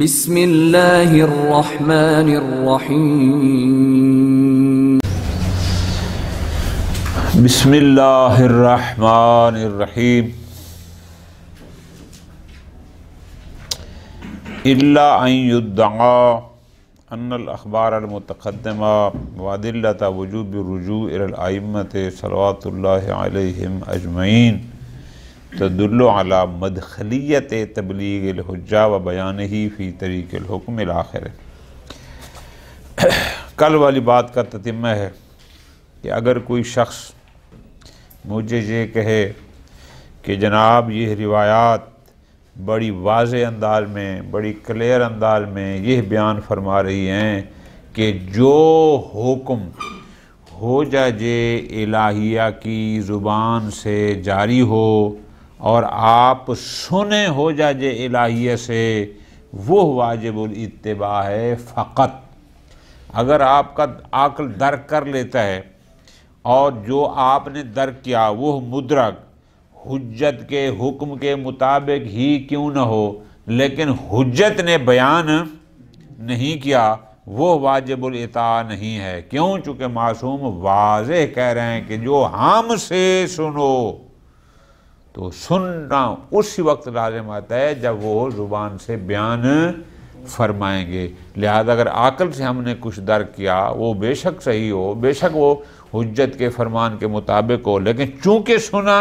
بسم اللہ الرحمن الرحیم بسم اللہ الرحمن الرحیم الا ان يدعى ان الاخبار المتقدمہ وادلۃ وجوب الرجوع الى الائمۃ صلوات اللہ علیہم اجمعین تدل علی مدخلیت تبلیغ الحجہ و بیانہ فی طریق الحکم الاخر۔ کل والی بات کا تتمہ ہے کہ اگر کوئی شخص مجھے یہ کہے کہ جناب یہ روایات بڑی واضح انداز میں، بڑی کلیئر انداز میں یہ بیان فرما رہی ہیں کہ جو حکم ہو جائے الہیہ کی زبان سے جاری ہو اور آپ سنے ہو جائے الہیہ سے، وہ واجب الاتباع ہے فقط۔ اگر آپ کا عقل درک کر لیتا ہے اور جو آپ نے درک کیا وہ مدرک حجت کے حکم کے مطابق ہی کیوں نہ ہو، لیکن حجت نے بیان نہیں کیا، وہ واجب الاطاعہ نہیں ہے۔ کیوں؟ چونکہ معصوم واضح کہہ رہے ہیں کہ جو ہم سے سنو، تو سننا اسی وقت لازم آتا ہے جب وہ زبان سے بیان فرمائیں گے۔ لہذا اگر عقل سے ہم نے کچھ درک کیا وہ بے شک صحیح ہو، بے شک وہ حجت کے فرمان کے مطابق ہو، لیکن چونکہ سنا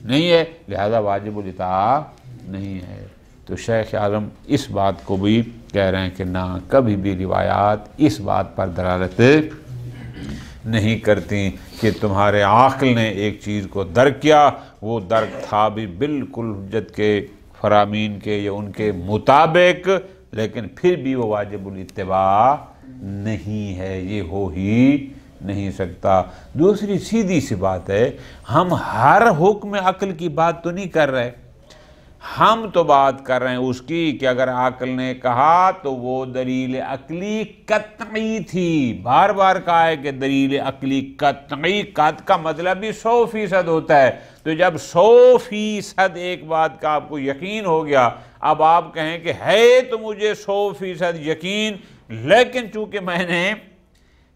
نہیں ہے لہذا واجب الاطاعہ نہیں ہے۔ تو شیخ اعظم اس بات کو بھی کہہ رہے ہیں کہ نہ، کبھی بھی روایات اس بات پر دلالت نہیں کرتی کہ تمہارے عقل نے ایک چیز کو درک کیا، وہ درک تھا بھی بالکل حجت کے فرامین کے یا ان کے مطابق، لیکن پھر بھی وہ واجب الاتباع نہیں ہے، یہ ہو ہی نہیں سکتا۔ دوسری سیدھی سی بات ہے، ہم ہر حکم عقل کی بات تو نہیں کر رہے، ہم تو بات کر رہے ہیں اس کی کہ اگر عقل نے کہا تو وہ دلیل عقلی قطعی تھی۔ بار بار کہا ہے کہ دلیل عقلی قطعی، قط کا مطلب بھی 100% ہوتا ہے۔ تو جب 100% ایک بات کا آپ کو یقین ہو گیا، اب آپ کہیں کہ ہے تو مجھے 100% یقین، لیکن چونکہ میں نے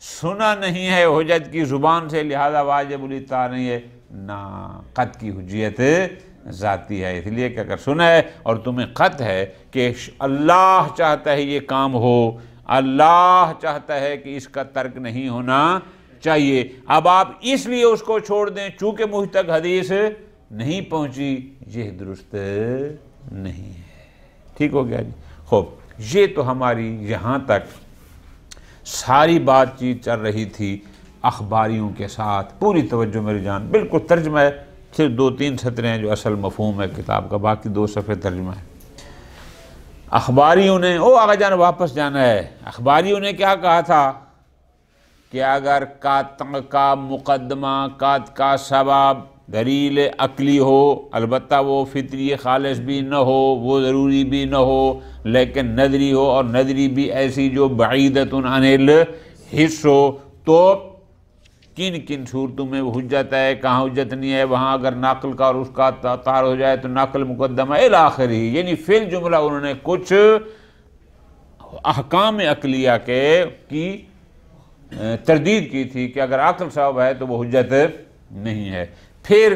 سنا نہیں ہے حجت کی زبان سے لہذا واجب الاتباع نہیں ہے، نہ، قط کی حجیت ذاتی ہے۔ اس لیے کہ اگر سنا ہے اور تمہیں قط ہے کہ اللہ چاہتا ہے یہ کام ہو، اللہ چاہتا ہے کہ اس کا ترک نہیں ہونا چاہیے، اب آپ اس لیے اس کو چھوڑ دیں چونکہ مجھ تک حدیث نہیں پہنچی، یہ درست نہیں ہے۔ ٹھیک ہو گیا جی؟ خوب، یہ تو ہماری یہاں تک ساری بات چیت چل رہی تھی اخباریوں کے ساتھ۔ پوری توجہ میری جان، بالکل ترجمہ ہے، صرف 2-3 سطریں ہیں جو اصل مفہوم ہے کتاب کا، باقی 2 صفحے ترجمہ ہے۔ اخباریوں نے، آقا جان واپس جانا ہے، اخباریوں نے کیا کہا تھا کہ اگر قطع کا مقدمہ، قطع کا سبب دلیل عقلی ہو، البتہ وہ فطری خالص بھی نہ ہو، وہ ضروری بھی نہ ہو، لیکن نظری ہو، اور نظری بھی ایسی جو بعیدۃ عن الحس ہو، تو کن کن صورتوں میں وہ حجت ہے، کہاں حجت نہیں ہے، وہاں اگر نقل کا اور اس کا تعارض ہو جائے تو نقل مقدمہ الی آخرہ، یعنی فی الجملہ انہوں نے کچھ احکام عقلیہ کی تردید کی تھی کہ اگر عقل سبب ہے تو وہ حجت نہیں ہے۔ پھر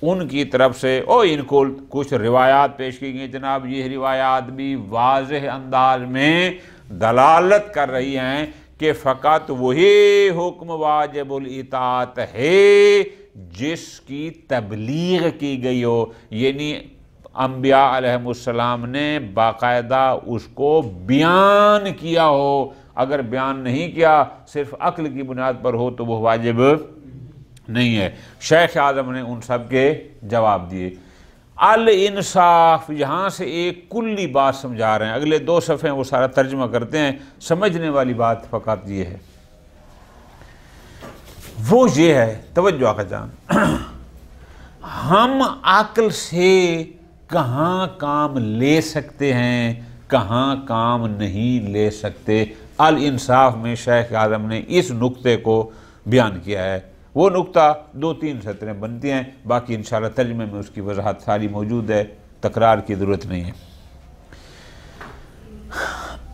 ان کی طرف سے ان کو کچھ روایات پیش کی گئی، جناب یہ روایات بھی واضح انداز میں دلالت کر رہی ہیں کہ فقط وہی حکم واجب الاطاعت ہے جس کی تبلیغ کی گئی ہو، یعنی انبیاء علیہ السلام نے باقاعدہ اس کو بیان کیا ہو۔ اگر بیان نہیں کیا، صرف عقل کی بنیاد پر ہو تو وہ واجب نہیں ہے۔ شیخ اعظم نے ان سب کے جواب دیے۔ الانصاف، یہاں سے ایک کلی بات سمجھا رہے ہیں، اگلے 2 صفحے وہ سارا ترجمہ کرتے ہیں، سمجھنے والی بات فقط یہ ہے، وہ یہ ہے، توجہ آقا جان، ہم عقل سے کہاں کام لے سکتے ہیں، کہاں کام نہیں لے سکتے۔ الانصاف میں شیخ اعظم نے اس نقطے کو بیان کیا ہے۔ وہ نقطہ 2-3 سطریں بنتی ہیں، باقی انشاءاللہ ترجمے میں اس کی وضاحت ساری موجود ہے، تکرار کی ضرورت نہیں ہے۔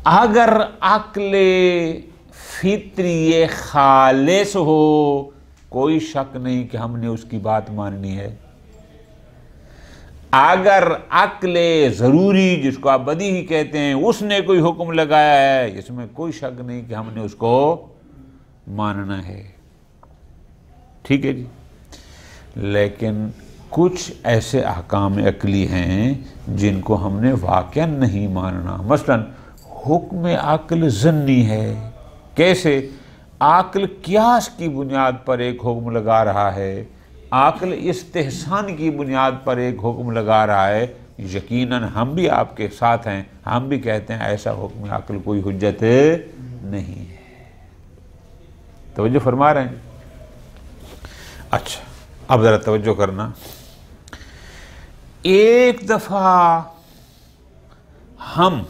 اگر عقل فطری خالص ہو کوئی شک نہیں کہ ہم نے اس کی بات ماننی ہے. اگر عقل ضروری جس کو آپ بدیہی کہتے ہیں اس نے کوئی حکم لگایا ہے اس میں کوئی شک نہیں کہ ہم نے اس کو ماننا ہے. ٹھیک ہے جی. لیکن کچھ ایسے احکام عقلی ہیں جن کو ہم نے واقعا نہیں ماننا. مثلا حکم عقل ضمنی ہے. کیسے؟ عقل قیاس کی بنیاد پر ایک حکم لگا رہا ہے، عقل استحسان کی بنیاد پر ایک حکم لگا رہا ہے. یقیناً ہم بھی آپ کے ساتھ ہیں، ہم بھی کہتے ہیں ایسا حکم عقل کوئی حجت نہیں ہے. توجہ فرما رہے ہیں؟ اچھا اب ذرا توجہ کرنا. ایک دفعہ ہم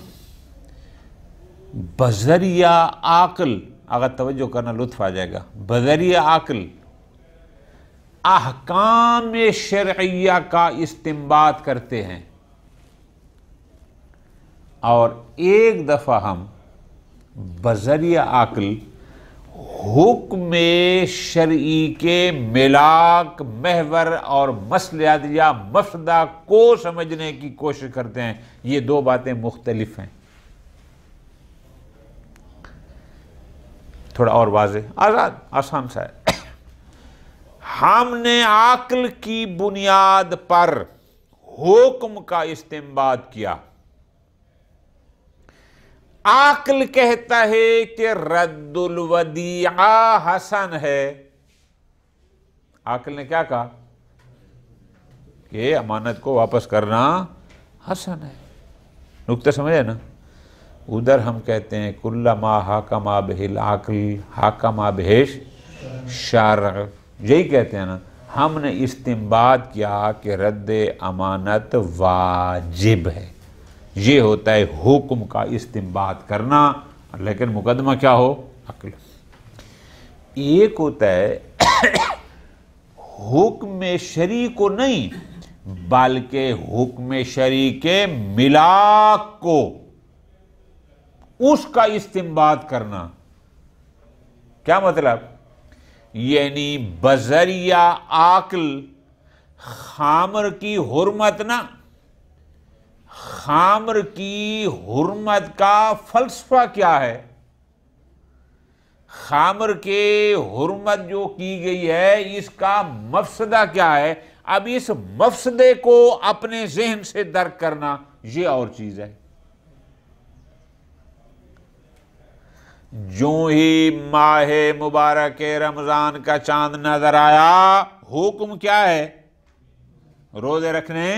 بذریعہ عقل، اگر توجہ کرنا لطف آ جائے گا، بذریعہ عقل احکام شرعیہ کا استنباط کرتے ہیں، اور ایک دفعہ ہم بذریعہ عقل حکم شرعی کے ملاک، محور اور مصلحت یا مفسدہ کو سمجھنے کی کوشش کرتے ہیں. یہ دو باتیں مختلف ہیں. تھوڑا اور واضح، آسان سا ہے. ہم نے عقل کی بنیاد پر حکم کا استنباط کیا. عقل کہتا ہے کہ رد الودیعہ حسن ہے. عقل نے کیا کہا؟ کہ امانت کو واپس کرنا حسن ہے. نکتہ سمجھے نا؟ ادھر ہم کہتے ہیں کل ما حکم بہ العقل حکم بہ الشرع. یہی کہتے ہیں نا، ہم نے استنباط کیا کہ رد امانت واجب ہے. یہ ہوتا ہے حکم کا استنباط کرنا، لیکن مقدمہ کیا ہو؟ عقل. ایک ہوتا ہے حکم شرعی کو نہیں بلکہ حکم شرعی کے ملاک کو، اس کا استنباط کرنا. کیا مطلب؟ یعنی بذریعہ عقل خامر کی حرمت نہ، خامر کی حرمت کا فلسفہ کیا ہے، خامر کے حرمت جو کی گئی ہے اس کا مفسدہ کیا ہے. اب اس مفسدے کو اپنے ذہن سے درک کرنا یہ اور چیز ہے. جو ہی ماہ مبارک رمضان کا چاند نظر آیا، حکم کیا ہے؟ روزے رکھنے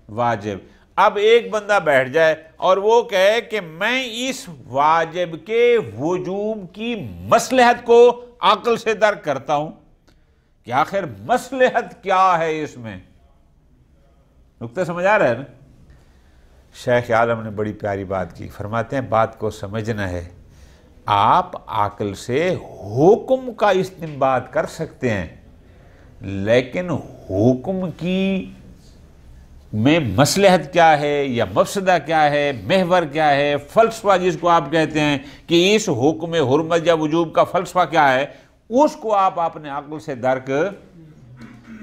واجب. اب ایک بندہ بیٹھ جائے اور وہ کہے کہ میں اس واجب کے وجوب کی مصلحت کو عقل سے درک کرتا ہوں کہ آخر مصلحت کیا ہے اس میں. نکتہ سمجھ آ رہا ہے نا؟ شیخ عالم نے بڑی پیاری بات کی. فرماتے ہیں بات کو سمجھنا ہے، آپ عقل سے حکم کا استنباط کر سکتے ہیں، لیکن حکم کی میں مصلحت کیا ہے یا مفسدہ کیا ہے، محور کیا ہے، فلسفہ جس کو آپ کہتے ہیں کہ اس حکم حرمت یا وجوب کا فلسفہ کیا ہے، اس کو آپ اپنے عقل سے درک.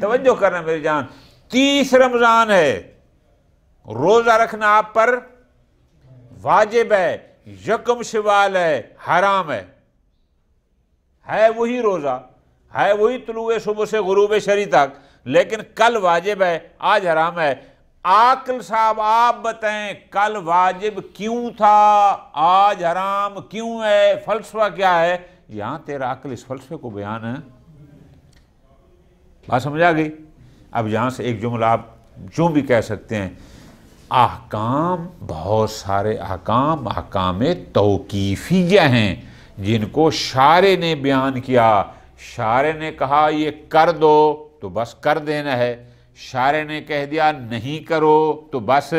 توجہ کرنا میری جان. 30 رمضان ہے، روزہ رکھنا آپ پر واجب ہے. 1 شوال ہے، حرام ہے وہی روزہ، ہے وہی طلوع صبح سے غروب شرع تک، لیکن کل واجب ہے آج حرام ہے. عاقل صاحب آپ بتائیں کل واجب کیوں تھا آج حرام کیوں ہے، فلسفہ کیا ہے؟ یہاں تیرا عقل اس فلسفے کو بیان ہے. بات سمجھ آ گئی؟ اب یہاں سے ایک جملہ آپ جو بھی کہہ سکتے ہیں. احکام، بہت سارے احکام توقیفیہ ہیں جن کو شارع نے بیان کیا. شارع نے کہا یہ کر دو تو بس کر دینا ہے، شارع نے کہہ دیا نہیں کرو تو بس.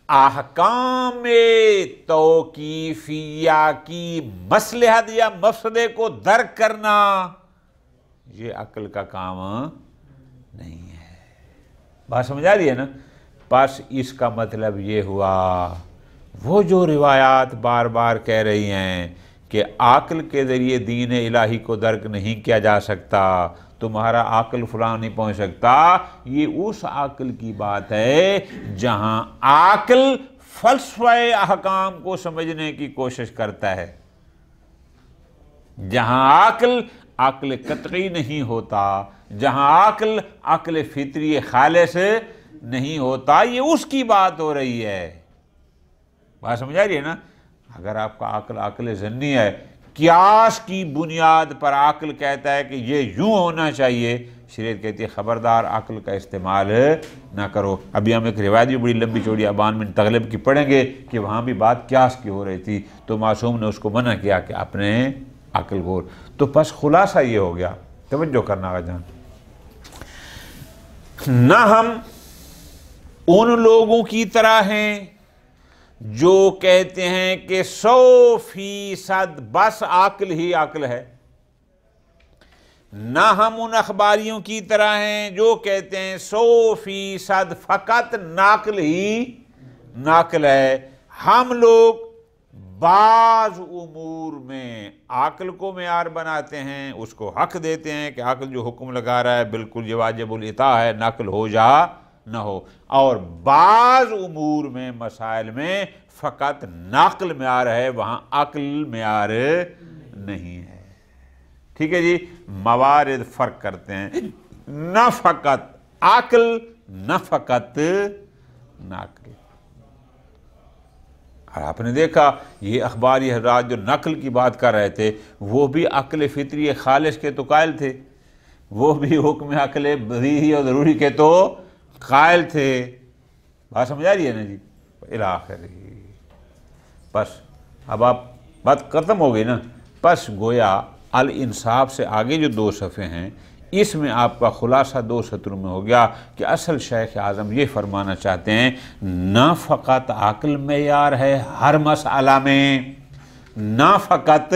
احکام توقیفیہ کی مصلحت یا مفسدے کو درک کرنا یہ عقل کا کام نہیں ہے. بات سمجھ آ رہی ہے نا؟ بس اس کا مطلب یہ ہوا وہ جو روایات بار بار کہہ رہی ہیں کہ عقل کے ذریعے دین الہی کو درک نہیں کیا جا سکتا، تمہارا عقل فلاں نہیں پہنچ سکتا، یہ اس عقل کی بات ہے جہاں عقل فلسفہ احکام کو سمجھنے کی کوشش کرتا ہے، جہاں عقل قطعی نہیں ہوتا، جہاں عقل فطری خالص نہیں ہوتا، یہ اس کی بات ہو رہی ہے۔ بات سمجھ آ رہی ہے نا؟ اگر آپ کا عقل ظنی ہے، قیاس کی بنیاد پر عقل کہتا ہے کہ یہ یوں ہونا چاہیے، شریعت کہتی ہے خبردار عقل کا استعمال نہ کرو۔ ابھی ہم ایک روایت بھی بڑی لمبی چوڑی ابان بن تغلب کی پڑھیں گے کہ وہاں بھی بات قیاس کی ہو رہی تھی، تو معصوم نے اس کو منع کیا کہ اپنے عقل کو، تو بس خلاصہ یہ ہو گیا، توجہ کرنا آگا جان، نہ ہم ان لوگوں کی طرح ہیں جو کہتے ہیں کہ 100% بس عقل ہی عقل ہے، نہ ہم ان اخباریوں کی طرح ہیں جو کہتے ہیں 100% فقط ناقل ہی ناقل ہے۔ ہم لوگ بعض امور میں عقل کو معیار بناتے ہیں، اس کو حق دیتے ہیں کہ عقل جو حکم لگا رہا ہے بالکل یہ واجب الاطاعہ ہے، نقل ہو جا نہ ہو، اور بعض امور میں مسائل میں فقط نقل معیار ہے، وہاں عقل معیار نہیں ہے۔ ٹھیک ہے جی، موارد فرق کرتے ہیں، نہ فقط عقل نہ فقط نقل۔ اور آپ نے دیکھا یہ اخباری حضرات جو نقل کی بات کر رہے تھے وہ بھی عقل فطری خالص کے تو قائل تھے، وہ بھی حکم عقل بدیہی اور ضروری کے تو قائل تھے۔ بات سمجھ آ رہی ہے نا جی؟ الاخر بس اب آپ بات ختم ہو گئی نا، بس گویا الانصاف سے آگے جو 2 صفحے ہیں اس میں آپ کا خلاصہ 2 سطروں میں ہو گیا کہ اصل شیخ اعظم یہ فرمانا چاہتے ہیں نہ فقط عقل معیار ہے ہر مسئلہ میں، نہ فقط،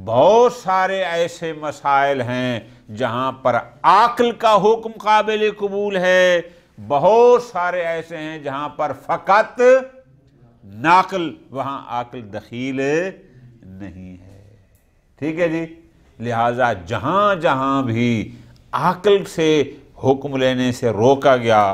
بہت سارے ایسے مسائل ہیں جہاں پر عقل کا حکم قابل قبول ہے، بہت سارے ایسے ہیں جہاں پر فقط نقل، وہاں عقل دخیل نہیں ہے۔ ٹھیک ہے جی، لہٰذا جہاں جہاں بھی عقل سے حکم لینے سے روکا گیا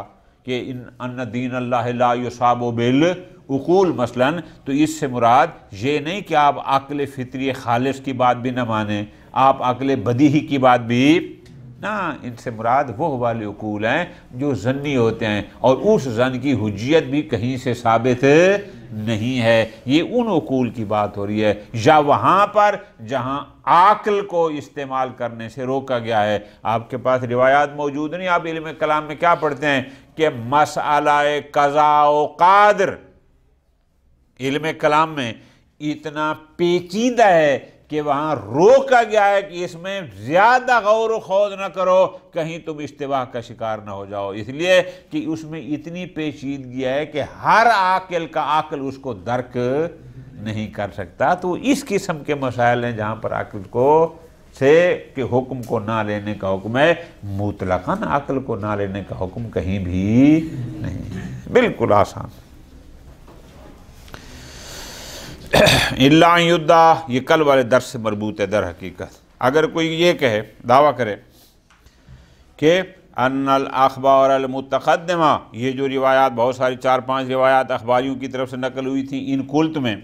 کہ ان دین اللہ لا یصاب بالعقول مثلاً، تو اس سے مراد یہ نہیں کہ آپ عقل فطری خالص کی بات بھی نہ مانیں، آپ عقل بدیہی کی بات بھی نہ، ان سے مراد وہ والے عقول ہیں جو ظنی ہوتے ہیں، اور اس ظن کی حجیت بھی کہیں سے ثابت نہیں ہے، یہ ان عقول کی بات ہو رہی ہے، یا وہاں پر جہاں عقل کو استعمال کرنے سے روکا گیا ہے۔ آپ کے پاس روایات موجود نہیں، آپ علم کلام میں کیا پڑھتے ہیں کہ مسئلہ قضاء و قادر علم کلام میں اتنا پیچیدہ ہے کہ وہاں روکا گیا ہے کہ اس میں زیادہ غور و خوض نہ کرو، کہیں تم اشتباہ کا شکار نہ ہو جاؤ، اس لیے کہ اس میں اتنی پیچیدگی ہے کہ ہر عاقل کا عقل اس کو درک نہیں کر سکتا۔ تو اس قسم کے مسائل ہیں جہاں پر عقل کو سے کہ حکم کو نہ لینے کا حکم ہے، مطلقاً عقل کو نہ لینے کا حکم کہیں بھی نہیں، بالکل آسان۔ اللہ یدعا، یہ کل والے درس سے مربوط ہے در حقیقت۔ اگر کوئی یہ کہے، دعویٰ کرے کہ ان الاخبار المتقدمہ، یہ جو روایات بہت ساری 4-5 روایات اخباریوں کی طرف سے نقل ہوئی تھیں ان قلت میں،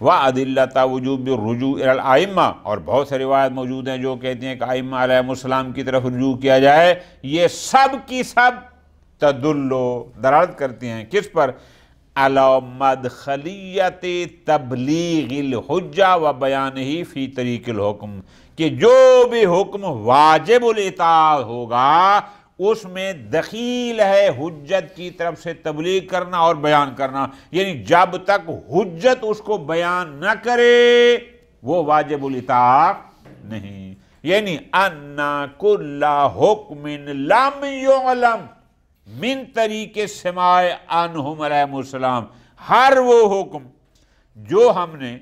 وَأَدِلَّةَ وُجُوبِ الرُّجُوعِ إِلَى الْأَئِمَّةِ، اور بہت سے روایات موجود ہیں جو کہتے ہیں کہ ائمہ علیہم السلام کی طرف رجوع کیا جائے، یہ سب کی سب تدلو دلالت کرتی ہیں کس پر؟ علی مدخلیت تبلیغ الحجہ و بیانہ فی طریق الحکم، کہ جو بھی حکم واجب الاطاعہ ہوگا اس میں دخیل ہے حجت کی طرف سے تبلیغ کرنا اور بیان کرنا، یعنی جب تک حجت اس کو بیان نہ کرے وہ واجب الاطاعہ نہیں، یعنی ان کل حکم لم یعلم من طریق سماع عنہم علیہم السلام، ہر وہ حکم جو ہم نے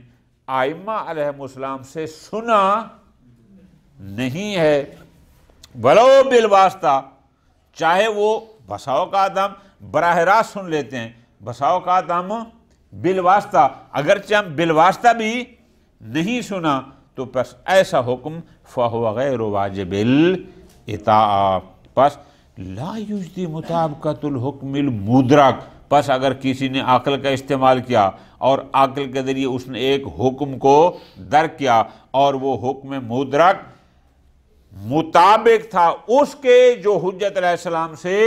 ائمہ علیہم السلام سے سنا نہیں ہے، ولو بالواسطہ، چاہے وہ بسا اوقات ہم براہ راست سن لیتے ہیں، بسا اوقات ہم بالواسطہ، اگرچہ ہم بالواسطہ بھی نہیں سنا تو پس ایسا حکم فَهُوَ غَيْرُ وَاجِبِ الْاِطَاعَةِ، پس لا یجدی مطابقت الحکم المدرک، پس اگر کسی نے عقل کا استعمال کیا اور عقل کے ذریعے اس نے ایک حکم کو درک کیا اور وہ حکم مدرک مطابق تھا اس کے جو حجت علیہ السلام سے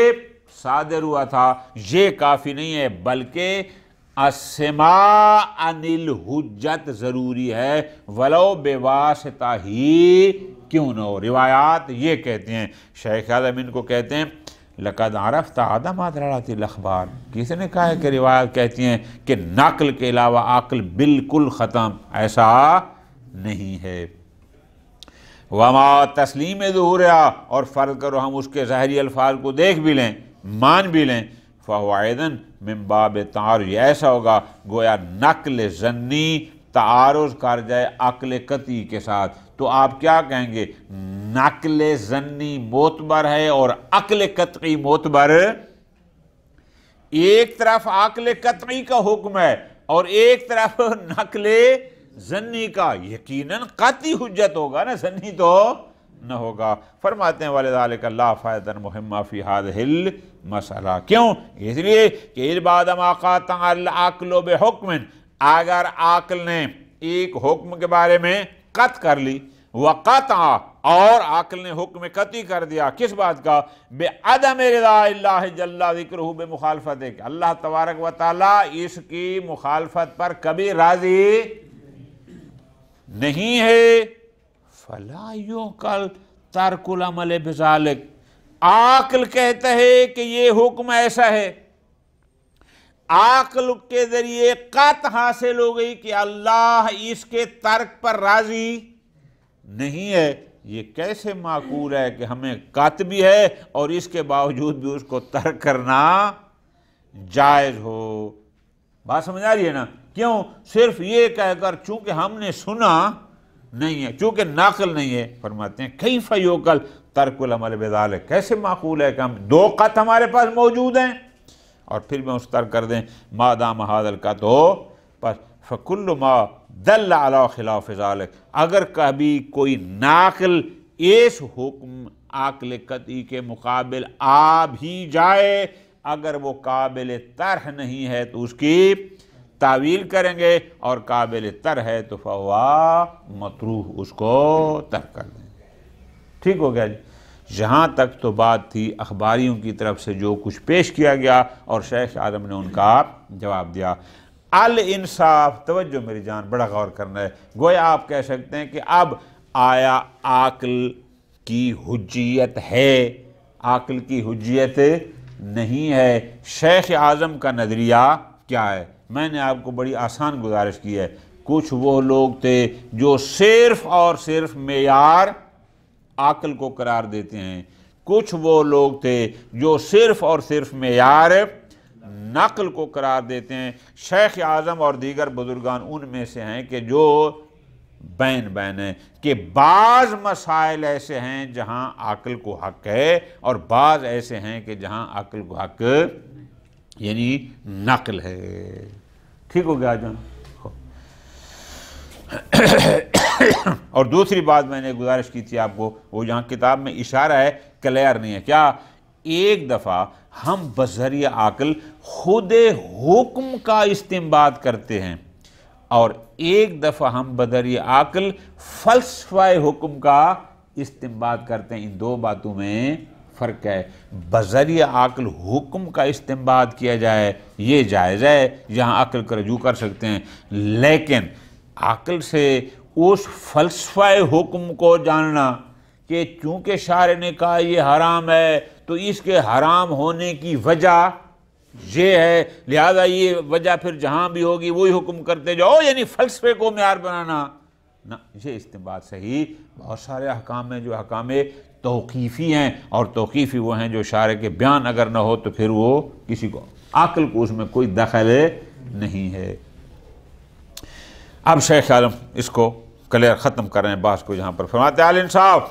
صادر ہوا تھا، یہ کافی نہیں ہے، بلکہ السماع عن الحجت ضروری ہے، ولو بواسطہ ہی کیوں نہ ہو۔ روایات یہ کہتے ہیں، شیخ اعظم ان کو کہتے ہیں لقد عرفت عدم دلالت الاخبار، کسی نے کہا ہے کہ روایات کہتی ہیں کہ نقل کے علاوہ عقل بالکل ختم، ایسا نہیں ہے۔ وما تسلیم ظہورہا، اور فرض کرو ہم اس کے ظاہری الفاظ کو دیکھ بھی لیں، مان بھی لیں، فَهُوَ أَيْضًا مِن باب تعارض، ایسا ہوگا گویا نقل ظنی تعارض کر جائے عقل قطعی کے ساتھ، تو آپ کیا کہیں گے؟ نقل ظنی معتبر ہے اور عقل قطعی معتبر، ایک طرف عقل قطعی کا حکم ہے اور ایک طرف نقل ظنی کا، یقیناً قطعی حجت ہوگا نا، ظنی تو نہ ہوگا۔ فرماتے ہیں وَلِذَلِكَ لَا فَائِدَةً مُهِمَّةً فِي هَذِهِ الْمَسْأَلَةِ، کیوں؟ اس لیے کہ اِذْ بَعْدَ مَا قَاطَعَ الْعَقْلُ بِحُکْمٍ، اگر عقل نے ایک حکم کے بارے میں قطع کر لی، وَقَطَعَ، اور عقل نے حکم قطعی کر دیا، کس بات کا؟ بِعَدَمِ رِضَاءِ اللَّهِ جَلَّ ذِكْرُهُ بِمُخَالَفَتِهِ، کہ اللہ تبارک و تعالیٰ اس کی مخالفت پر کبھی راضی نہیں ہے، فَلَا يُعْقَلُ تَرْكُ الْعَمَلِ بِذَلِكَ، عقل کہتا ہے کہ یہ حکم ایسا ہے، عقل کے ذریعے قطع حاصل ہو گئی کہ اللہ اس کے ترک پر راضی نہیں ہے، یہ کیسے معقول ہے کہ ہمیں قطع بھی ہے اور اس کے باوجود بھی اس کو ترک کرنا جائز ہو؟ بات سمجھ آ رہی ہے نا؟ کیوں؟ صرف یہ کہہ کر چونکہ ہم نے سنا نہیں ہے، چونکہ نقل نہیں ہے۔ فرماتے ہیں کیف یعقل ترک العمل بذلک، کیسے معقول ہے کہ ہم دو قطع ہمارے پاس موجود ہیں اور پھر بھی اس ترک کر دیں؟ ما دام ھذا القطع، پس فکل ما دل علی خلاف ذلک، اگر کبھی کوئی ناقل اس حکم عقل قطعی کے مقابل آ بھی جائے، اگر وہ قابل طرح نہیں ہے تو اس کی تعویل کریں گے، اور قابل طرح ہے تو فَهُوَ مطروح، اس کو ترک کر دیں گے۔ ٹھیک ہو گیا جی؟ یہاں تک تو بات تھی اخباریوں کی طرف سے جو کچھ پیش کیا گیا اور شیخ اعظم نے ان کا جواب دیا۔ الانصاف، توجہ میری جان، بڑا غور کرنا ہے۔ گویا آپ کہہ سکتے ہیں کہ اب آیا عقل کی حجیت ہے، عقل کی حجیت نہیں ہے، شیخ اعظم کا نظریہ کیا ہے؟ میں نے آپ کو بڑی آسان گزارش کی ہے، کچھ وہ لوگ تھے جو صرف اور صرف معیار عقل کو قرار دیتے ہیں، کچھ وہ لوگ تھے جو صرف اور صرف معیار نقل کو قرار دیتے ہیں۔ شیخ اعظم اور دیگر بزرگان ان میں سے ہیں کہ جو بین بین ہیں، کہ بعض مسائل ایسے ہیں جہاں عقل کو حق ہے اور بعض ایسے ہیں کہ جہاں عقل کو حق یعنی نقل ہے۔ ٹھیک ہو گیا جان؟ اور دوسری بات میں نے گزارش کی تھی آپ کو، وہ یہاں کتاب میں اشارہ ہے، کلیئر نہیں ہے، کیا؟ ایک دفعہ ہم بذریعہ عقل خود حکم کا استنباط کرتے ہیں اور ایک دفعہ ہم بذریعہ عقل فلسفہ حکم کا استنباط کرتے ہیں، ان دو باتوں میں فرق ہے۔ بذریعہ عقل حکم کا استنباط کیا جائے یہ جائز ہے، یہاں عقل کا رجوع کر سکتے ہیں، لیکن عقل سے اس فلسفہ حکم کو جاننا کہ چونکہ شارع نے کہا یہ حرام ہے تو اس کے حرام ہونے کی وجہ یہ ہے، لہذا یہ وجہ پھر جہاں بھی ہوگی وہی حکم کرتے جاؤ، یعنی فلسفے کو معیار بنانا نہ، یہ استنباط صحیح۔ بہت سارے احکام ہیں جو احکام توقیفی ہیں، اور توقیفی وہ ہیں جو شارع کے بیان اگر نہ ہو تو پھر وہ کسی کو عقل کو اس میں کوئی دخل نہیں ہے۔ اب شیخ اعظم اس کو کلیئر ختم کر رہے ہیں بحث کو، یہاں پر فرماتے ہیں الانصاف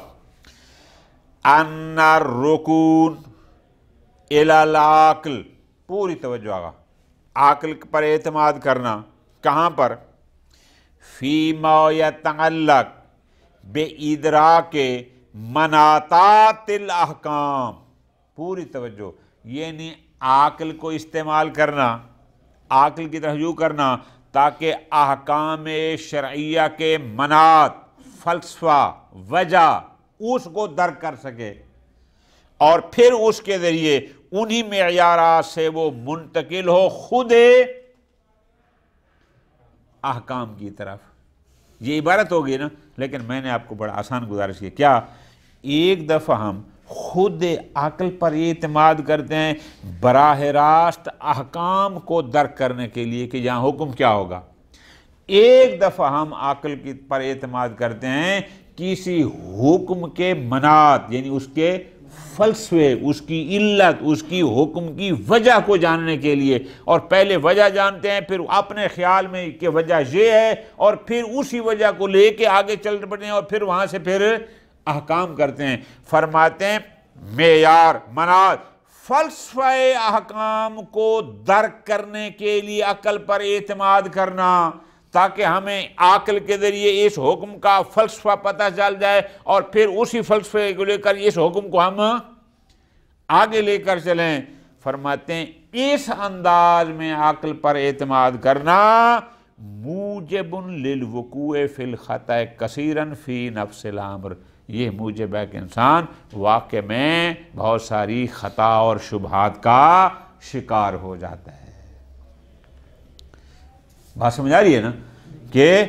ان الرکون الی العقل، پوری توجہ آگا، عقل پر اعتماد کرنا کہاں پر؟ فیما یتعلق بادراک مناطات الاحکام، پوری توجہ، یعنی عقل کو استعمال کرنا، عقل کی طرف رجوع کرنا تاکہ احکام شرعیہ کے مناط، فلسفہ، وجہ اس کو درک کر سکے، اور پھر اس کے ذریعے انہی معیارات سے وہ منتقل ہو خود احکام کی طرف۔ یہ عبارت ہوگی نا، لیکن میں نے آپ کو بڑا آسان گزارش کی، کیا ایک دفعہ ہم خود عقل پر اعتماد کرتے ہیں براہ راست احکام کو درک کرنے کے لیے کہ یہاں حکم کیا ہوگا، ایک دفعہ ہم عقل پر اعتماد کرتے ہیں کسی حکم کے مناط، یعنی اس کے فلسفے، اس کی علت، اس کی حکم کی وجہ کو جاننے کے لیے، اور پہلے وجہ جانتے ہیں، پھر اپنے خیال میں کہ وجہ یہ ہے، اور پھر اسی وجہ کو لے کے آگے چل پڑتے ہیں، اور پھر وہاں سے پھر احکام کرتے ہیں۔ فرماتے ہیں معیار، مناط، فلسفہ احکام کو درک کرنے کے لیے عقل پر اعتماد کرنا تاکہ ہمیں عقل کے ذریعے اس حکم کا فلسفہ پتہ چل جائے، اور پھر اسی فلسفے کو لے کر اس حکم کو ہم آگے لے کر چلیں۔ فرماتے ہیں اس انداز میں عقل پر اعتماد کرنا موجب للوقوع فی الخطأ کثیرا فی نفس الامر، یہ موجب ہے کہ انسان واقع میں بہت ساری خطا اور شبہات کا شکار ہو جاتا ہے۔ بات سمجھ آ رہی ہے نا کہ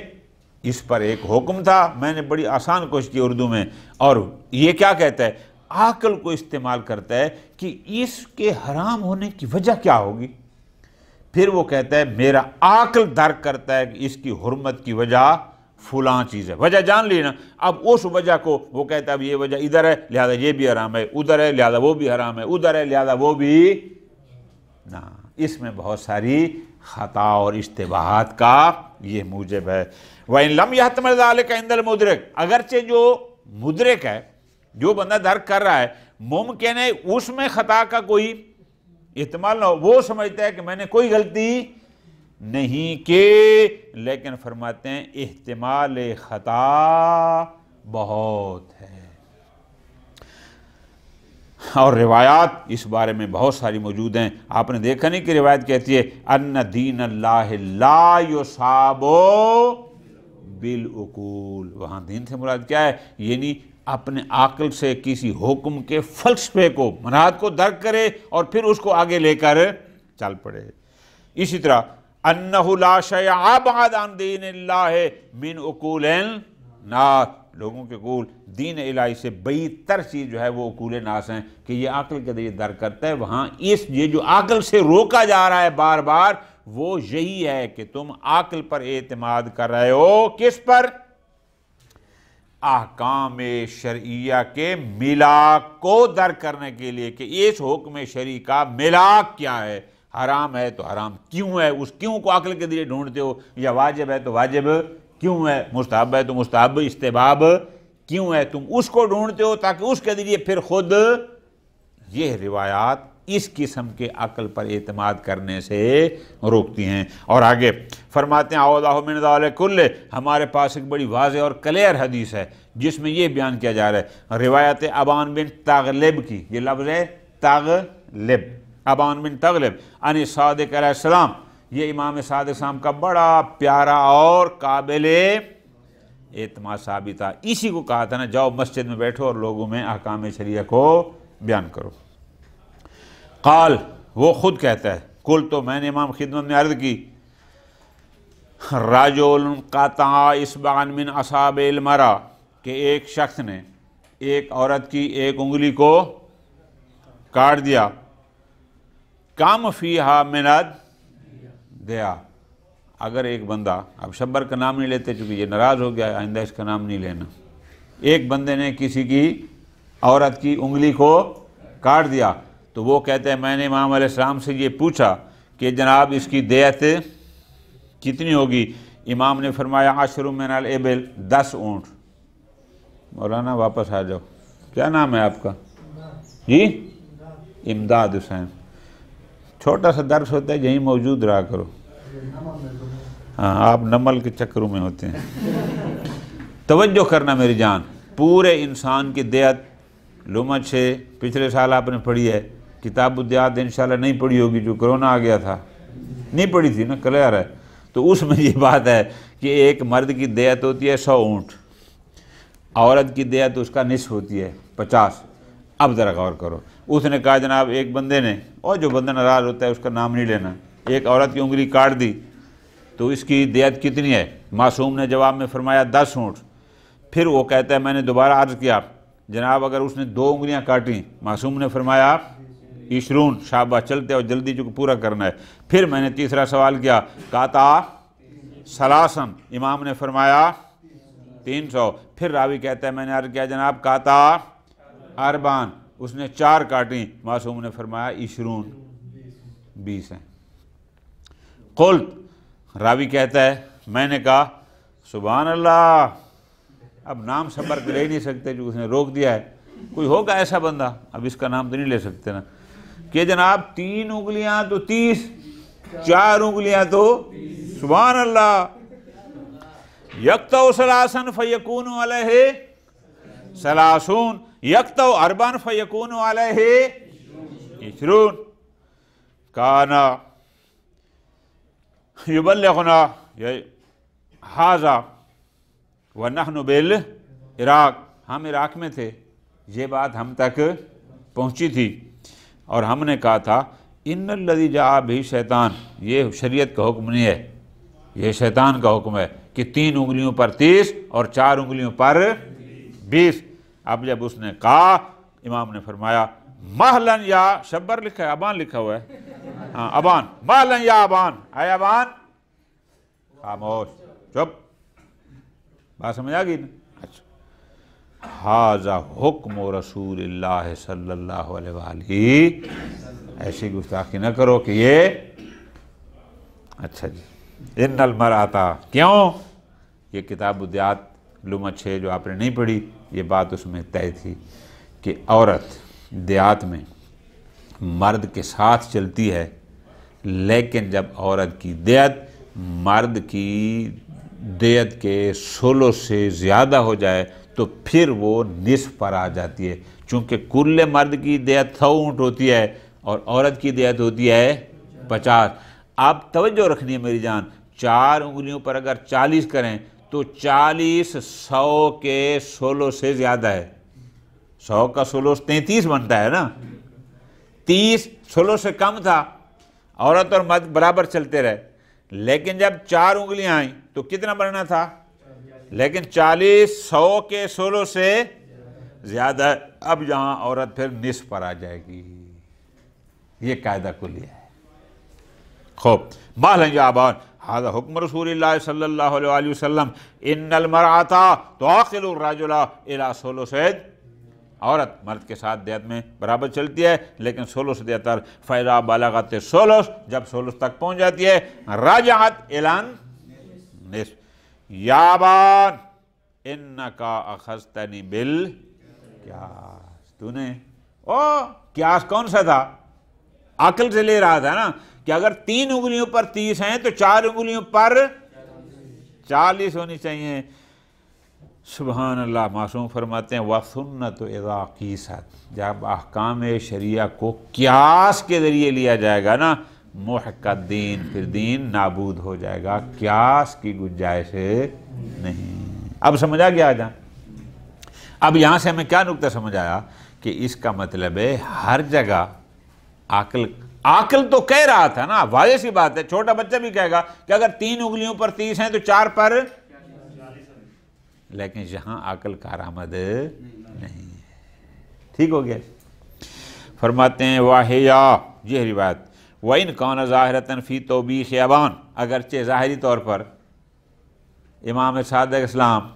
اس پر ایک حکم تھا، میں نے بڑی آسان کوشش کی اردو میں، اور یہ کیا کہتا ہے، عقل کو استعمال کرتا ہے کہ اس کے حرام ہونے کی وجہ کیا ہوگی، پھر وہ کہتا ہے میرا عقل درک کرتا ہے کہ اس کی حرمت کی وجہ فلاں چیز ہے، وجہ جان لی نا، اب اس وجہ کو وہ کہتا ہے اب یہ وجہ ادھر ہے لہذا یہ بھی حرام ہے، ادھر ہے لہذا وہ بھی حرام ہے، ادھر ہے لہذا وہ بھی نہ، اس میں بہت ساری خطا اور اشتباہات کا یہ موجب ہے۔ وَإِن لَمْ يَحْتَمِلْ ذَلِكَ عِنْدَ الْمُدْرِكِ، اگرچہ جو مدرک ہے، جو بندہ درک کر رہا ہے، ممکن ہے اس میں خطا کا کوئی احتمال نہ ہو، وہ سمجھتا ہے کہ میں نے کوئی غلطی نہیں کی، لیکن فرماتے ہیں احتمال خطا بہت ہے، اور روایات اس بارے میں بہت ساری موجود ہیں۔ آپ نے دیکھا نہیں کہ روایت کہتی ہے ان دین اللہ لا یصاب بالعقول، وہاں دین سے مراد کیا ہے، یعنی اپنے عقل سے کسی حکم کے فلسفے کو، مناط کو درک کرے اور پھر اس کو آگے لے کر چل پڑے۔ اسی طرح انہ لا شیء ابعد عن دین اللہ من عقول الناس، لوگوں کے عقول دین الہی سے بعید تر چیز جو ہے وہ عقول ناس ہیں کہ یہ عقل کے ذریعے درک کرتا ہے، وہاں یہ جو عقل سے روکا جا رہا ہے بار بار وہ یہی ہے کہ تم عقل پر اعتماد کر رہے ہو، کس پر؟ احکام شرعیہ کے ملاک کو درک کرنے کے لیے کہ اس حکم شرعی کا ملاک کیا ہے، حرام ہے تو حرام کیوں ہے، اس کیوں کو عقل کے ذریعے ڈھونڈتے ہو، یا واجب ہے تو واجب کیوں ہے، مستحب ہے تو مستحب استحباب کیوں ہے، تم اس کو ڈھونڈتے ہو تاکہ اس کے ذریعے پھر خود یہ روایات اس قسم کے عقل پر اعتماد کرنے سے روکتی ہیں۔ اور آگے فرماتے ہیں اعوذ باللہ من ذالک کلہ، ہمارے پاس ایک بڑی واضح اور کلیئر حدیث ہے جس میں یہ بیان کیا جا رہا ہے، روایت ابان بن تغلب کی، یہ لفظ ہے تغلب، ابان بن تغلب عن صادق علیہ السلام، یہ امام صادق السلام کا بڑا پیارا اور قابل اعتماد صحابی تھا، اسی کو کہا تھا نا جاؤ مسجد میں بیٹھو اور لوگوں میں احکام شریعہ کو بیان کرو۔ قال، وہ خود کہتا ہے، قل تو میں نے امام خدمت میں عرض کی، رجل قطع اصبعا من اصابع المرأة، کہ ایک شخص نے ایک عورت کی ایک انگلی کو کاٹ دیا، کم فیہا من الدیہ، اگر ایک بندہ، اب شبر کا نام نہیں لیتے چونکہ یہ ناراض ہو گیا، آئندہ اس کا نام نہیں لینا، ایک بندے نے کسی کی عورت کی انگلی کو کاٹ دیا تو وہ کہتے ہیں میں نے امام علیہ السلام سے یہ پوچھا کہ جناب اس کی دیت کتنی ہوگی، امام نے فرمایا 10 من الابل، 10 اونٹ۔ مولانا واپس آ جاؤ، کیا نام ہے آپ کا؟ جی امداد حسین، چھوٹا سا درس ہوتا ہے، یہیں موجود رہا کرو. ہاں آپ نمل کے چکروں میں ہوتے ہیں. توجہ کرنا میری جان، پورے انسان کی دیت لومت سے پچھلے سال آپ نے پڑھی ہے. کتاب الدیات انشاءاللہ نہیں پڑھی ہوگی، جو کرونا آ گیا تھا نہیں پڑھی تھی نا، کلیئر ہے. تو اس میں یہ بات ہے کہ ایک مرد کی دیت ہوتی ہے 100 اونٹ، عورت کی دیت اس کا نصف ہوتی ہے 50. اب ذرا غور کرو. اس نے کہا جناب ایک بندے نے، اور جو بندہ ناراض ہوتا ہے اس کا نام نہیں لینا، ایک عورت کی انگلی کاٹ دی تو اس کی دیت کتنی ہے؟ معصوم نے جواب میں فرمایا 10 اونٹ. پھر وہ کہتا ہے میں نے دوبارہ عرض کیا جناب اگر اس نے 2 انگلیاں کاٹیں، معصوم نے فرمایا 20. شابہ چلتے اور جلدی جو پورا کرنا ہے. پھر میں نے تیسرا سوال کیا، کاتا سلاسن، امام نے فرمایا 300. پھر راوی کہتا ہے میں نے عرض کیا جناب کاتا اربان، اس نے 4 کاٹیں، معصوم نے فرمایا 20 ہیں. قلت، راوی کہتا ہے میں نے کہا سبحان اللہ، اب نام صبر لے نہیں سکتے جو اس نے روک دیا ہے. کوئی ہوگا ایسا بندہ، اب اس کا نام تو نہیں لے سکتے نا، کہ جناب 3 انگلیاں تو 30، 4 انگلیاں تو سبحان اللہ. یکتو سلاسن فیکون علیہ سلاسون، یکتو اربان فیکون علیہ 20. کانا یبلغنا ھذا ونحن بالعراق، ہم عراق میں تھے، یہ بات ہم تک پہنچی تھی اور ہم نے کہا تھا ان الذی جاء بہ شیطان، یہ شریعت کا حکم نہیں ہے، یہ شیطان کا حکم ہے کہ 3 انگلیوں پر 30 اور 4 انگلیوں پر 20. اب جب اس نے کہا امام نے فرمایا مہلن یا شبر لکھا ہے، ابان لکھا ہوا ہے، ہاں ابان، مہلن یا ابان، اے ابان، خاموش چپ، بات سمجھ آ گئی نا؟ اچھا، ھذا حکم رسول اللہ صلی اللہ علیہ وآلہ، ایسی گستاخی نہ کرو کہ یہ اچھا جی. ان المرأۃ، کیوں؟ یہ کتاب الدیات لومت 6 جو آپ نے نہیں پڑھی، یہ بات اس میں طے تھی کہ عورت دیات میں مرد کے ساتھ چلتی ہے، لیکن جب عورت کی دیت مرد کی دیت کے 16 سے زیادہ ہو جائے تو پھر وہ نصف پر آ جاتی ہے، چونکہ کل مرد کی دیت 100 اونٹ ہوتی ہے اور عورت کی دیت ہوتی ہے 50. آپ توجہ رکھنی ہے میری جان، 4 انگلیوں پر اگر 40 کریں تو 40 100 کے 16 سے زیادہ ہے. 100 کا 16 33 بنتا ہے نا، 30 16 سے کم تھا، عورت اور مرد برابر چلتے رہے، لیکن جب 4 انگلیاں آئیں تو کتنا بننا تھا؟ لیکن 40 100 کے 16 سے زیادہ ہے. اب یہاں عورت پھر نصف پر آ جائے گی، یہ قاعدہ کلیہ ہے. خوب، مہلن یا ابان، ھذا حکم رسول اللہ صلی اللہ علیہ وآلہ وسلم، ان المرأۃ تعقل الرجل الی ثلث، عورت مرد کے ساتھ دیت میں برابر چلتی ہے لیکن 16 سے زیادہ. فاذا بلغت الثلث، جب 16 تک پہنچ جاتی ہے، رجعت الی النصف. یا ابان انک اخذتنی بالقیاس، تو نے قیاس کون سا تھا؟ عقل سے لے رہا تھا نا، کہ اگر 3 انگلیوں پر 30 ہیں تو 4 انگلیوں پر 40 ہونی چاہیے. سبحان اللہ. معصوم فرماتے ہیں وَسُنَّةُ اِذَا قِیسَتْ، جب احکام شریعہ کو قیاس کے ذریعے لیا جائے گا نا، محق الدین، پھر دین نابود ہو جائے گا، قیاس کی گنجائش نہیں. اب سمجھ آ گیا جہاں؟ اب یہاں سے ہمیں کیا نکتہ سمجھ آیا کہ اس کا مطلب ہے ہر جگہ عقل تو کہہ رہا تھا نا، واضح سی بات ہے، چھوٹا بچہ بھی کہے گا کہ اگر 3 انگلیوں پر 30 ہیں تو 4 پر، لیکن یہاں عقل کارآمد نہیں ہے. ٹھیک ہو گیا؟ فرماتے ہیں واہیا، یہ روایت، وَإِنْ كَانَ ظَاهِرَةً فِي تَوْبِيخِ ابان، اگرچہ ظاہری طور پر امام صادق اسلام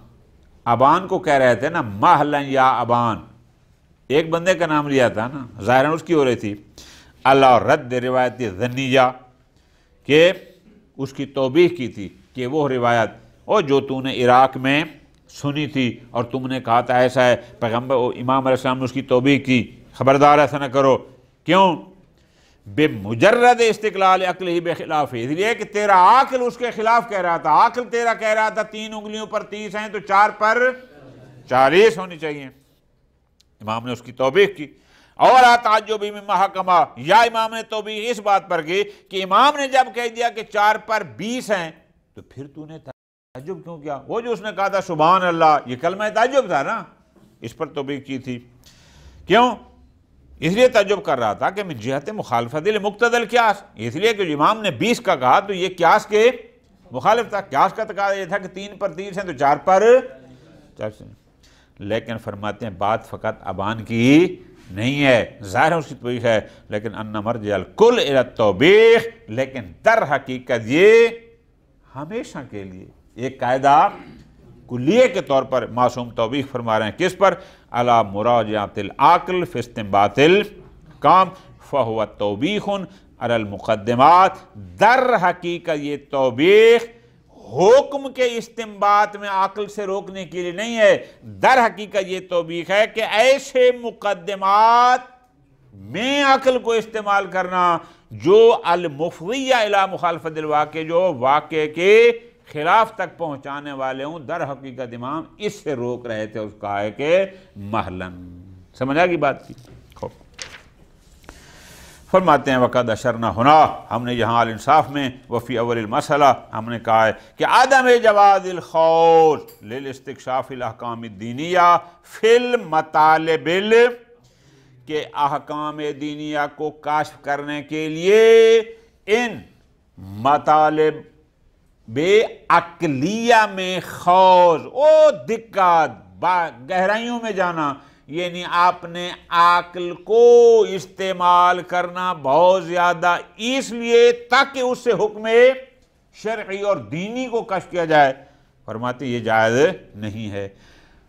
ابان کو کہہ رہے تھے نا، مہلن یا ابان، ایک بندے کا نام لیا تھا نا، ظاہراً اس کی ہو رہی تھی. اللہ رد روایت ظنیہ، کہ اس کی توبیخ کی تھی کہ وہ روایت اور جو تو نے عراق میں سنی تھی اور تم نے کہا تھا ایسا ہے، پیغمبر امام علیہ السلام نے اس کی توبیخ کی، خبردار ایسا نہ کرو. کیوں؟ بمجرد استقلال عقلی بخلاف، اس لیے کہ تیرا عقل اس کے خلاف کہہ رہا تھا، عقل تیرا کہہ رہا تھا 3 انگلیوں پر 30 ہیں تو 4 پر 40 ہونی چاہیے۔ امام نے اس کی توبیخ کی۔ اور تعجب مما حکما، یا امام نے توبیخ اس بات پر کی کہ امام نے جب کہہ دیا کہ 4 پر 20 ہیں تو پھر تو نے تعجب کیوں کیا؟ وہ جو اس نے کہا تھا سبحان اللہ، یہ کلمہ تعجب تھا نا، اس پر توبیخ کی تھی۔ کیوں؟ اس لیے تعجب کر رہا تھا کہ من جہت مخالفت لمقتضی القیاس، اس لیے کہ امام نے 20 کا کہا تو یہ قیاس کے مخالف تھا۔ قیاس کا تقاضا یہ تھا کہ 3 پر 30 ہیں تو 4 پر 40 ہیں۔ لیکن فرماتے ہیں بات فقط ابان کی نہیں ہے، ظاہر اس کی توبیخ ہے، لیکن ان مرجع الکل الی التوبیخ، لیکن در حقیقت یہ ہمیشہ کے لیے ایک قاعدہ کلیے کے طور پر معصوم توبیخ فرما رہے ہیں۔ کس پر؟ علی مراجعۃ العقل فی استنباط الکام فہو توبیخ علی المقدمات، در حقیقت یہ توبیخ حکم کے استنباط میں عقل سے روکنے کے لیے نہیں ہے، در حقیقت یہ توبیخ ہے کہ ایسے مقدمات میں عقل کو استعمال کرنا جو المفضیہ الی مخالفت الواقع، جو واقع کے خلاف تک پہنچانے والے ہوں، در حقیقت امام اس سے روک رہے تھے، اس کا ہے کہ محلن۔ سمجھ آ گئی بات کی؟ خوب فرماتے ہیں وقد اشرنا ہونا، ہم نے یہاں الانصاف میں وفی اول المسئلہ ہم نے کہا ہے کہ عدم جواز الخوض للاستکشاف الاحکام الدینیہ فی المطالب، کہ احکام دینیہ کو کاشف کرنے کے لیے ان مطالب بے عقلیہ میں خوض، دقت، گہرائیوں میں جانا، یعنی آپ نے عقل کو استعمال کرنا بہت زیادہ، اس لیے تاکہ اس سے حکم شرعی اور دینی کو کشف کیا جائے، فرماتے یہ جائز نہیں ہے۔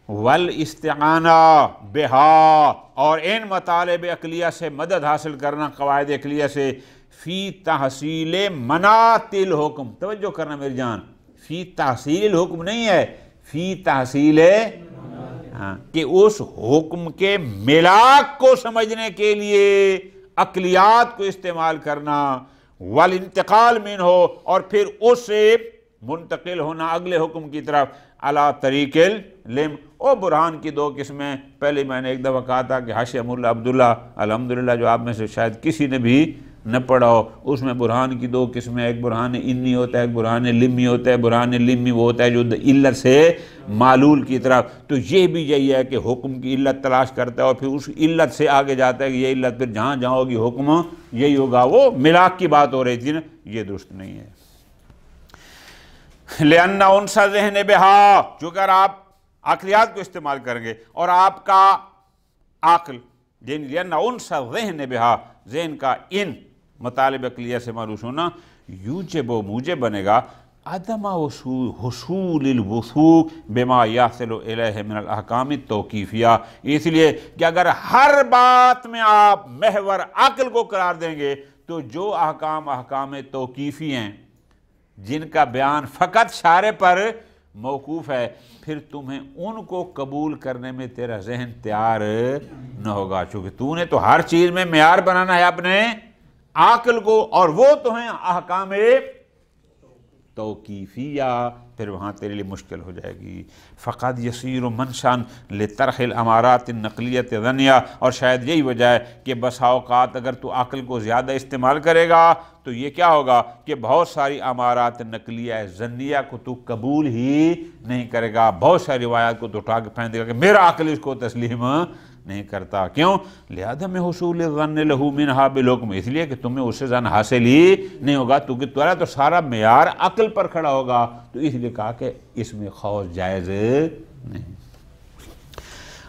والاستعانہ بہا، اور ان مطالب عقلیہ سے مدد حاصل کرنا، قواعد عقلیہ سے، فی تحصیل مناط الحکم، توجہ کرنا میری جان، فی تحصیل الحکم نہیں ہے، فی تحصیل، کہ اس حکم کے ملاک کو سمجھنے کے لیے عقلیات کو استعمال کرنا، والانتقال منہ، اور پھر اس سے منتقل ہونا اگلے حکم کی طرف، علی طریق العلم۔ برہان کی 2 قسمیں، پہلے میں نے ایک دفعہ کہا تھا کہ حاشیہ مولا عبداللہ الحمدللہ جو آپ میں سے شاید کسی نے بھی نہ پڑھا ہو، اس میں برہان کی 2 قسمیں، ایک برہان انی ہوتا ہے، ایک برہان لمی ہوتا ہے۔ برہان لمی وہ ہوتا ہے جو علت سے معلول کی طرف، تو یہ بھی یہی ہے کہ حکم کی علت تلاش کرتا ہے اور پھر اس علت سے آگے جاتا ہے کہ یہ علت پھر جہاں جہاں ہوگی حکم یہی ہوگا۔ وہ ملاک کی بات ہو رہی تھی نا، یہ درست نہیں ہے۔ لأن انس ذہن بہا، جو اگر آپ عقلیات کو استعمال کریں گے اور آپ کا عقل، لأن انس ذہن بہا، ذہن کا ان مطالب عقلیہ سے معروف ہونا، یوجب و موجب بنے گا عدم حصول الوثوق بما یحصل الیہ من الاحکام التوقیفیہ، اس لیے کہ اگر ہر بات میں آپ محور عقل کو قرار دیں گے تو جو احکام توقیفی ہیں جن کا بیان فقط شارع پر موقوف ہے، پھر تمہیں ان کو قبول کرنے میں تیرا ذہن تیار نہ ہوگا، چونکہ تو نے تو ہر چیز میں معیار بنانا ہے اپنے عقل کو، اور وہ تو ہیں احکام توقیفیہ، پھر وہاں تیرے لیے مشکل ہو جائے گی۔ فقد یصیر منشا لطرح الامارات النقلیۃ ظنیہ، اور شاید یہی وجہ ہے کہ بسا اوقات اگر تو عقل کو زیادہ استعمال کرے گا تو یہ کیا ہوگا کہ بہت ساری امارات نقلیہ ظنیہ کو تو قبول ہی نہیں کرے گا، بہت ساری روایات کو تو اٹھا کے پھینک دے گا کہ میرا عقل اس کو تسلیم نہیں کرتا۔ کیوں؟ لعدم حصول الظن لہ منہا بالحکم، اس لیے کہ تمہیں اس سے ظن حاصل ہی نہیں ہوگا، کیونکہ تمہارا تو سارا معیار عقل پر کھڑا ہوگا، تو اس لیے کہا کہ اس میں خوض جائز نہیں۔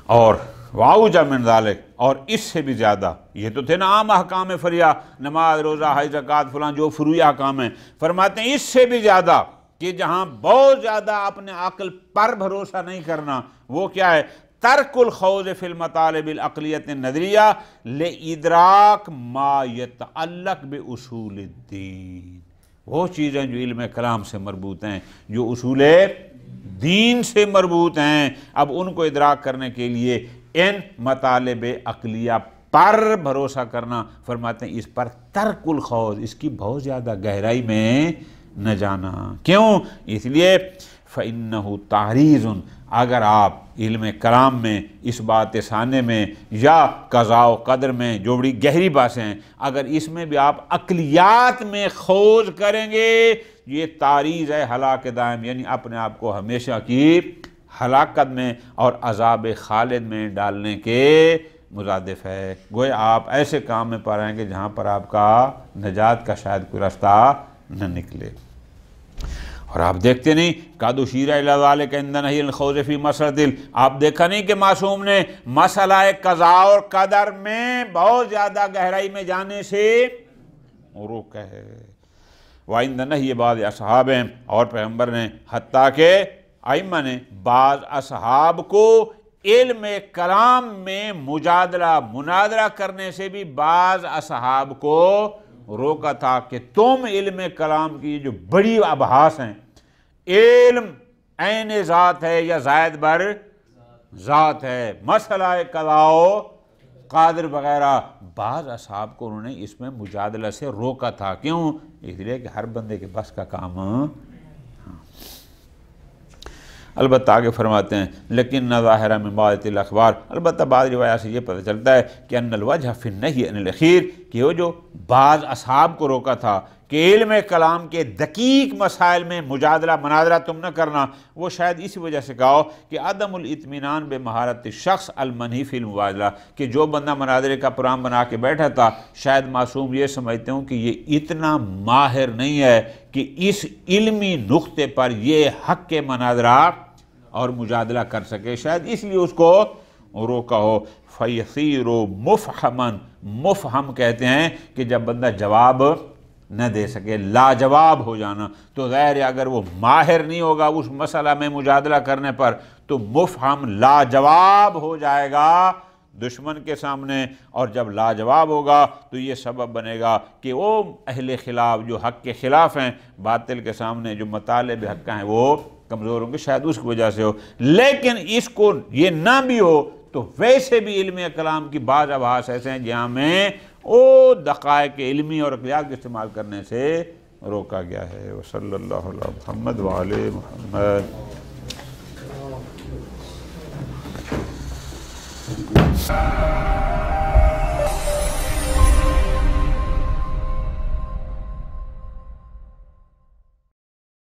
اور واوج من ذالک، اور اس سے بھی زیادہ، یہ تو تھے نا عام احکام فریہ، نماز، روزہ، حج، زکوٰۃ، فلاں جو فروعی احکام ہیں، فرماتے ہیں اس سے بھی زیادہ کہ جہاں بہت زیادہ اپنے عقل پر بھروسہ نہیں کرنا، وہ کیا ہے؟ ترک الخوض فی المطالب العقلیۃ النظریہ لادراک ما یتعلق باصول الدین، وہ چیزیں جو علم کلام سے مربوط ہیں، جو اصول دین سے مربوط ہیں، اب ان کو ادراک کرنے کے لیے ان مطالب عقلیہ پر بھروسہ کرنا، فرماتے ہیں اس پر ترک الخوض، اس کی بہت زیادہ گہرائی میں نہ جانا۔ کیوں؟ اس لیے فَإِنَّهُ تَعْرِيضٌ، اگر آپ علم کلام میں، اس بات ثانے میں یا قضاء و قدر میں، جو بڑی گہری باتیں ہیں، اگر اس میں بھی آپ عقلیات میں خوض کریں گے، یہ تعریض ہے ہلاک دائم، یعنی اپنے آپ کو ہمیشہ کی ہلاکت میں اور عذاب خالد میں ڈالنے کے مرادف ہے۔ گویا آپ ایسے کام میں پا رہے ہیں کہ جہاں پر آپ کا نجات کا شاید کوئی رستہ نہ نکلے۔ اور آپ دیکھتے نہیں قَدْ أُشِيرَ إِلَىٰ ذَلِكَ عِندَ نَهْيِ الْخَوْضِ فِي مَسْأَلَةِ، آپ دیکھا نہیں کہ معصوم نے مسئلہ قضاء اور قدر میں بہت زیادہ گہرائی میں جانے سے روکا ہے۔ وَعِندَ نَهْيِ بَعْضِ أَصْحَابِهِمْ، اور پیغمبر نے حتیٰ کہ ائمہ نے بعض اصحاب کو علم کلام میں مجادلہ مناظرہ کرنے سے بھی بعض اصحاب کو روکا تھا کہ تم علم کلام کی جو بڑی ابحاث ہیں، علم عین ذات ہے یا زائد بر ذات ہے، مسئلہ قضاء و قادر وغیرہ، بعض اصحاب کو انہوں نے اس میں مجادلہ سے روکا تھا۔ کیوں؟ اس لیے کہ ہر بندے کے بس کا کام البتہ آگے فرماتے ہیں لیکن ظاہرہ من بعض الاخبار، البتہ بعض روایات سے یہ پتہ چلتا ہے کہ ان الوجہ فی النہی عن الاخیر، کہ وہ جو بعض اصحاب کو روکا تھا کہ علم کلام کے دقیق مسائل میں مجادلہ مناظرہ تم نہ کرنا، وہ شاید اسی وجہ سے کہا ہو کہ عدم الاطمینان بمہارت الشخص المنہی فی المبادلہ، کہ جو بندہ مناظرے کا پروگرام بنا کے بیٹھا تھا، شاید معصوم یہ سمجھتے ہوں کہ یہ اتنا ماہر نہیں ہے کہ اس علمی نقطے پر یہ حق کے مناظرہ اور مجادلہ کر سکے، شاید اس لیے اس کو روکا ہو۔ فَيَصِيرُ مُفْحَمًا، مفہم کہتے ہیں کہ جب بندہ جواب نہ دے سکے، لاجواب ہو جانا، تو ظاہر ہے اگر وہ ماہر نہیں ہوگا اس مسئلہ میں مجادلہ کرنے پر تو مفہم لاجواب ہو جائے گا دشمن کے سامنے، اور جب لاجواب ہوگا تو یہ سبب بنے گا کہ وہ اہل خلاف جو حق کے خلاف ہیں، باطل کے سامنے جو مطالب حق ہیں وہ کمزور ہوں گے، شاید اس کی وجہ سے ہو۔ لیکن اس کو یہ نہ بھی ہو تو ویسے بھی علم کلام کی بعض ابحاث ایسے ہیں جہاں میں وہ دقائق علمی اور عقلیات کے استعمال کرنے سے روکا گیا ہے۔ وصلی اللہ علی محمد وعلی محمد۔